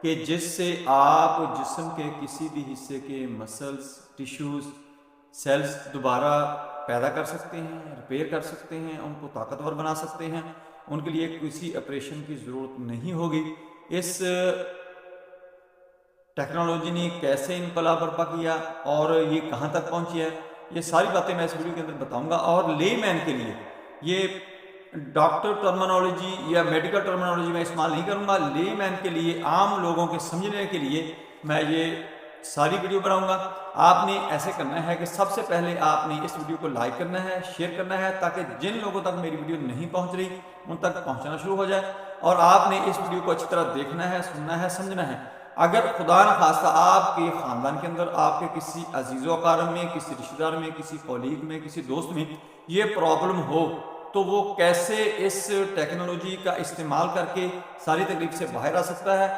کہ جس سے آپ جسم کے کسی بھی حصے کے مسلز، ٹیشوز، سیلز دوبارہ پیدا کر سکتے ہیں، ریپیئر کر سکتے ہیں، ان کو طاقتور بنا سکتے ہیں. ان کے لیے کسی آپریشن کی ضرورت نہیں ہوگی. اس ٹیکنالوجی نے کیسے انقلاب برپا کیا اور یہ کہاں تک پہنچی ہے، یہ ساری باتیں میں اس ویڈیو کے اندر بتاؤں گا. اور لے مین کے لیے یہ ڈاکٹر ٹرمنالوجی یا میڈیکل ٹرمنالوجی میں استعمال نہیں کروں گا. لے مین کے لیے، عام لوگوں کے سمجھنے کے لیے میں یہ ساری ویڈیو بناؤں گا. آپ نے ایسے کرنا ہے کہ سب سے پہلے آپ نے اس ویڈیو کو لائک کرنا ہے، شیئر کرنا ہے، تاکہ جن لوگوں تک میری ویڈیو نہیں پہنچ رہی ان تک پہنچنا شروع ہو جائے. اور آپ نے اس ویڈیو کو اچھی طرح دیکھنا ہے، سننا ہے، سمجھنا ہے. اگر خدا نخواستہ آپ کے خاندان کے اندر، آپ کے کسی عزیز و اقارب میں، کسی رشتہ دار میں، کسی کولیگ میں، کسی دوست میں یہ پرابلم ہو، تو وہ کیسے اس ٹیکنالوجی کا استعمال کر کے ساری تکلیف سے باہر آ سکتا ہے